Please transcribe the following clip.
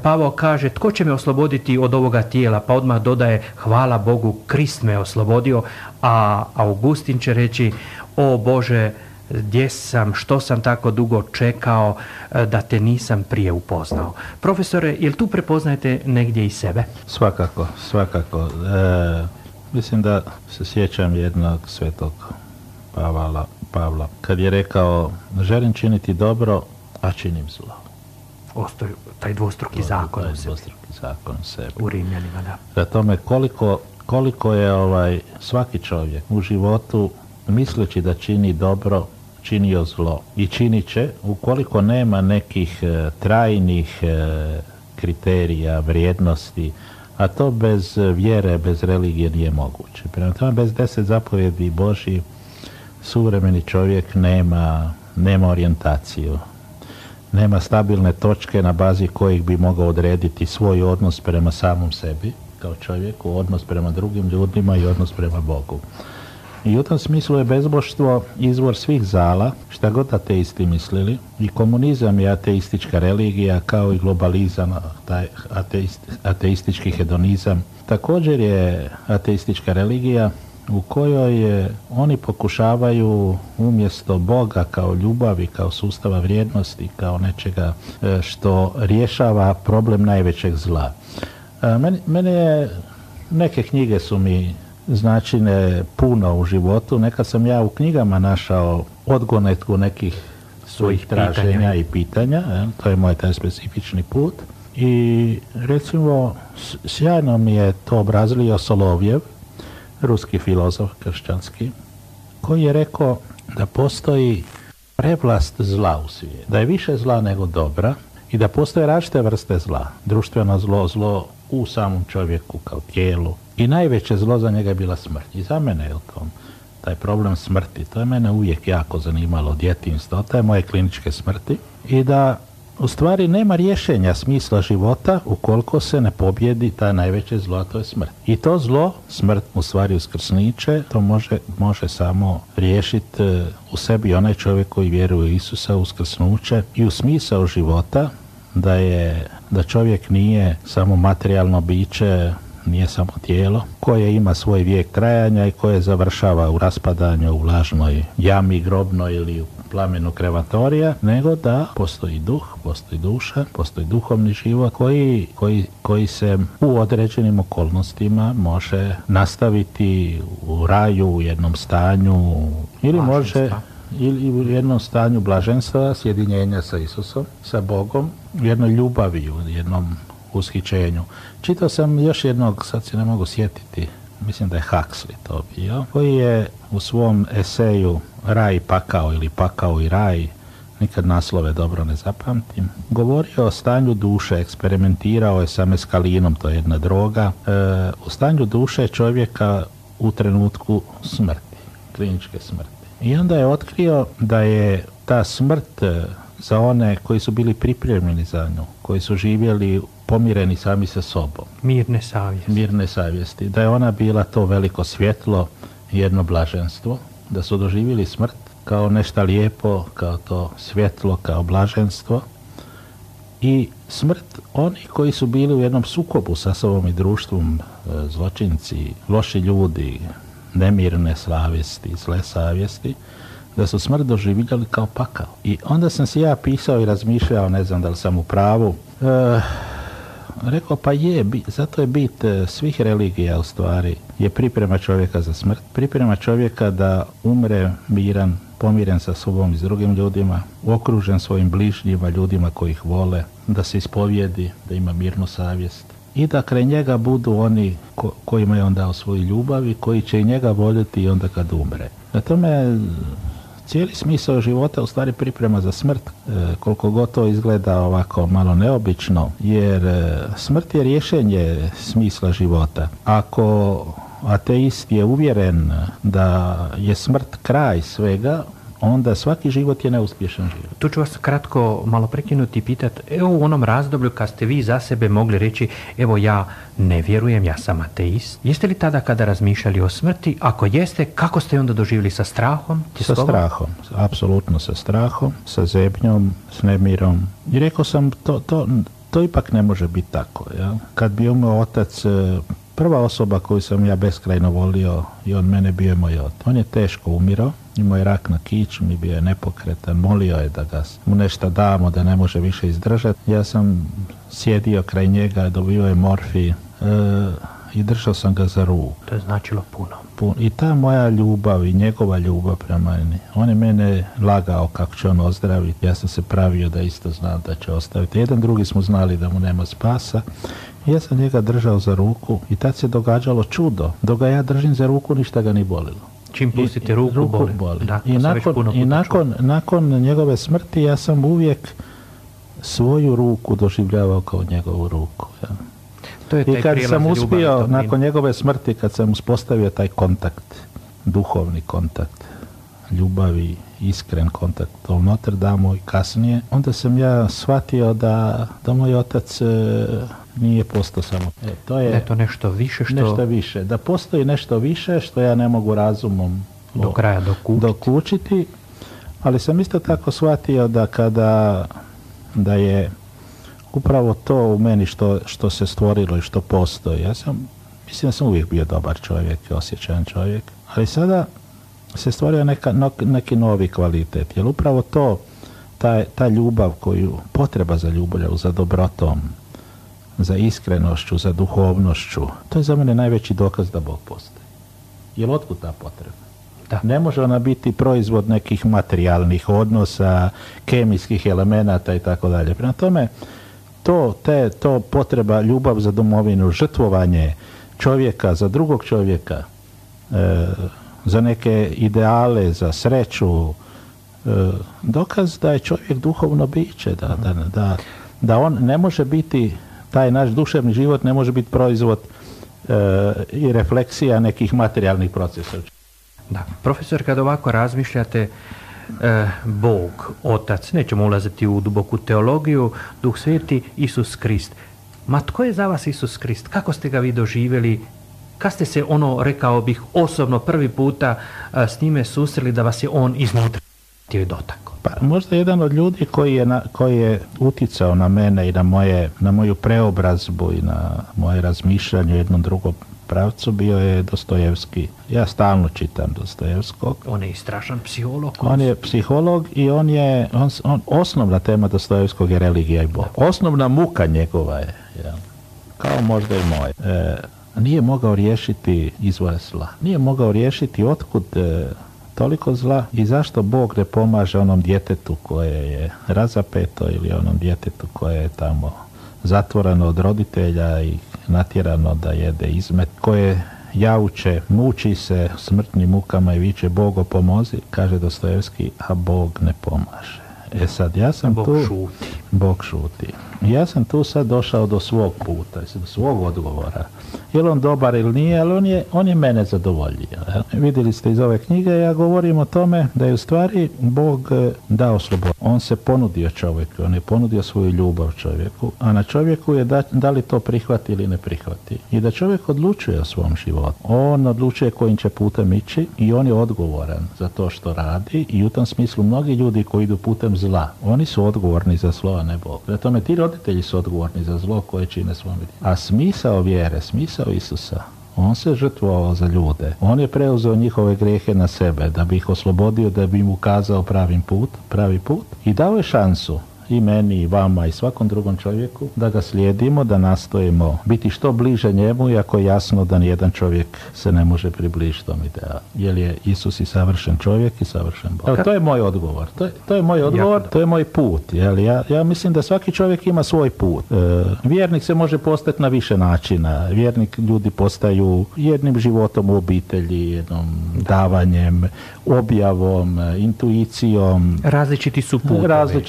Pavao kaže, tko će me osloboditi od ovoga tijela? Pa odmah dodaje, hvala Bogu, Krist me oslobodio, a Augustin će reći, o Bože, gdje sam, što sam tako dugo čekao da te nisam prije upoznao. Profesore, jel tu prepoznajete negdje i sebe? Svakako. Mislim da se sjećam jednog svetog Pavla, kad je rekao, želim činiti dobro, a činim zlo. Ostoji taj dvostruki zakon u sebi. U Rimljanima, da. Za tome koliko je svaki čovjek u životu, misleći da čini dobro, činio zlo. I činit će, ukoliko nema nekih trajnih kriterija, vrijednosti, a to bez vjere, bez religije nije moguće. Prema tome, bez 10 zapovjedi Božji, suvremeni čovjek nema orijentaciju. Nema stabilne točke na bazi kojih bi mogao odrediti svoj odnos prema samom sebi, kao čovjeku, odnos prema drugim ljudima i odnos prema Bogu. I u tom smislu je bezbožstvo izvor svih zala, šta god ateisti mislili, i komunizam je ateistička religija, kao i globalizam, taj ateistički hedonizam. Također je ateistička religija u kojoj oni pokušavaju umjesto Boga kao ljubavi, kao sustava vrijednosti, kao nečega što rješava problem najvećeg zla. Mene je, neke knjige su mi značine puno u životu. Nekad sam ja u knjigama našao odgonetku nekih svojih traženja i pitanja. To je moj taj specifični put. I recimo, sjajno mi je to obrazlio Solovjev, ruski filozof kršćanski, koji je rekao da postoji prevlast zla u svijetu, da je više zla nego dobra i da postoje različite vrste zla. Društveno zlo, zlo u samom čovjeku kao tijelu. I najveće zlo za njega je bila smrt. I za mene je taj problem smrti, to je mene uvijek jako zanimalo od djetinjstva, to je moje kliničke smrti. I da u stvari nema rješenja smisla života ukoliko se ne pobjedi ta najveće zlo, a to je smrt. I to zlo, smrt u stvari uskrsniče, to može samo riješiti u sebi onaj čovjek koji vjeruje u Isusa, u uskrsnuće i u smisao života, da čovjek nije samo materijalno biće, nije samo tijelo, koje ima svoj vijek trajanja i koje završava u raspadanju, u lažnoj jami grobnoj ili u plamenu krematorija, nego da postoji duh, postoji duša, postoji duhovni život koji se u određenim okolnostima može nastaviti u raju, u jednom stanju ili u jednom stanju blaženstva, sjedinjenja sa Isusom, sa Bogom, u jednoj ljubavi, u jednom ushićenju. Čitao sam još jednog, sad se ne mogu sjetiti, mislim da je Huxley to bio, koji je u svom eseju Raj i pakao ili Pakao i raj, nikad naslove dobro ne zapamtim, govorio o stanju duše, eksperimentirao je sa meskalinom, to je jedna droga, u stanju duše čovjeka u trenutku smrti, kliničke smrti. I onda je otkrio da je ta smrt za one koji su bili pripremljeni za nju, koji su živjeli pomireni sami sa sobom. Mirne savjesti. Da je ona bila to veliko svjetlo, jedno blaženstvo, da su doživjeli smrt kao nešto lijepo, kao to svjetlo, kao blaženstvo. I smrt oni koji su bili u jednom sukobu sa sobom i društvom, zločinci, loši ljudi, nemirne savjesti, zle savjesti, da su smrt doživljali kao pakao. I onda sam si ja pisao i razmišljao, ne znam da li sam u pravu, rekao pa zato je bit svih religija u stvari je priprema čovjeka za smrt, priprema čovjeka da umre miran, pomiren sa sobom i s drugim ljudima, okružen svojim bližnjima, ljudima koji ih vole, da se ispovijedi, da ima mirnu savjest i da kraj njega budu oni kojima je on dao svoju ljubav i koji će i njega voljeti i onda kad umre. Na tome cijeli smisao života u stvari priprema za smrt, koliko god to izgleda ovako malo neobično, jer smrt je rješenje smisla života. Ako ateist je uvjeren da je smrt kraj svega, onda svaki život je neuspješan život. Tu ću vas kratko malo prekinuti i pitati, evo u onom razdoblju kad ste vi za sebe mogli reći, evo ja ne vjerujem, ja sam ateist. Jeste li tada kada razmišljali o smrti? Ako jeste, kako ste onda doživjeli, sa strahom? Sa strahom, apsolutno sa strahom, sa zebnjom, s nemirom. I rekao sam, to ipak ne može biti tako. Ja? Kad bi umro otac, prva osoba koju sam ja beskrajno volio i on mene bio je moj otac. On je teško umirao, imao je rak na kičmi, bio je nepokretan, molio je da ga mu nešto damo, da ne može više izdržati. Ja sam sjedio kraj njega, dobio je morfij i držao sam ga za ruku. To je značilo puno. I ta moja ljubav i njegova ljubav prema meni, on je mene lagao kako će on ozdraviti. Ja sam se pravio da isto znam da će ostaviti. Jedan drugi smo znali da mu nema spasa. I ja sam njega držao za ruku i tad se događalo čudo. Dok ga ja držim za ruku, ništa ga ni bolilo. Čim pustite ruku boli. Da, nakon njegove smrti ja sam uvijek svoju ruku doživljavao kao njegovu ruku. Ja. I kad sam uspio, nakon njegove smrti, kad sam uspostavio taj kontakt, duhovni kontakt, ljubavi, iskren kontakt u Notre Damu i kasnije, onda sam ja shvatio da moj otac nije postao samo. To je to nešto više nešto više. Da postoji nešto više što ja ne mogu razumom do kraja dokučiti, ali sam isto tako shvatio da je upravo to u meni što se stvorilo i što postoji. Mislim da sam uvijek bio dobar čovjek i osjećajan čovjek, ali sada se stvorio neki novi kvalitet, jer upravo to, ta ljubav potreba za ljubavlju, za dobrotom, za iskrenošću, za duhovnošću, to je za mene najveći dokaz da Bog postoji. Jer otkud ta potreba? Da. Ne može ona biti proizvod nekih materijalnih odnosa, kemijskih elemenata i tako dalje. Prema tome, to potreba, ljubav za domovinu, žrtvovanje čovjeka za drugog čovjeka, za neke ideale, za sreću, dokaz da je čovjek duhovno biće, da on ne može biti, taj naš duševni život ne može biti proizvod i refleksija nekih materijalnih procesa. Da, profesor, kad ovako razmišljate, Bog, Otac, nećemo ulaziti u duboku teologiju, Duh Sveti, Isus Krist. Ma tko je za vas Isus Krist? Kako ste ga vi doživjeli? Kad ste se, rekao bih, osobno prvi puta s njime susreli da vas je on iznutra dotakao? Pa možda jedan od ljudi koji je uticao na mene i na moju preobrazbu i na moje razmišljanje u jednom drugom pravcu bio je Dostojevski. Ja stalno čitam Dostojevskog. On je i strašan psiholog. On je psiholog i osnovna tema Dostojevskog je religija i Bog. Osnovna muka njegova je, kao možda i moje. Nije mogao riješiti izvore zla. Nije mogao riješiti otkud toliko zla i zašto Bog ne pomaže onom djetetu koje je razapeto ili onom djetetu koje je tamo zatvoreno od roditelja i natjerano da jede izmet, koje jauče, muči se smrtnim mukama i viče Bogo pomozi, kaže Dostojevski, a Bog ne pomaže. Sad ja sam Bog šuti. Ja sam tu sad došao do svog puta, do svog odgovora. Je li on dobar ili nije, ali on je mene zadovoljio. Vidjeli ste iz ove knjige, ja govorim o tome da je u stvari Bog dao slobodu. On se ponudio čovjeku, on je ponudio svoju ljubav čovjeku, a na čovjeku je da li to prihvati ili ne prihvati. I da čovjek odlučuje o svom životu. On odlučuje kojim će putem ići i on je odgovoran za to što radi i u tom smislu mnogi ljudi koji idu putem zla, oni su odgovorni za zlo, a ne Bog. Prema tome ti roditelji su odgovorni za zlo koje čine svom djetetu. A smisao vjere, smisao Isusa, on se žrtvovao za ljude. On je preuzeo njihove grijehe na sebe da bi ih oslobodio, da bi im ukazao pravi put i dao je šansu i meni i vama i svakom drugom čovjeku da ga slijedimo, da nastojimo biti što bliže njemu, iako je jasno da nijedan čovjek se ne može približiti tom idealu. Jer je Isus i savršen čovjek i savršen Bog. To je moj odgovor. To je moj odgovor, to je moj put. Ja mislim da svaki čovjek ima svoj put. Vjernik se može postati na više načina. Vjernik ljudi postaju jednim životom u obitelji, jednom davanjem, objavom, intuicijom. Različiti su putovi.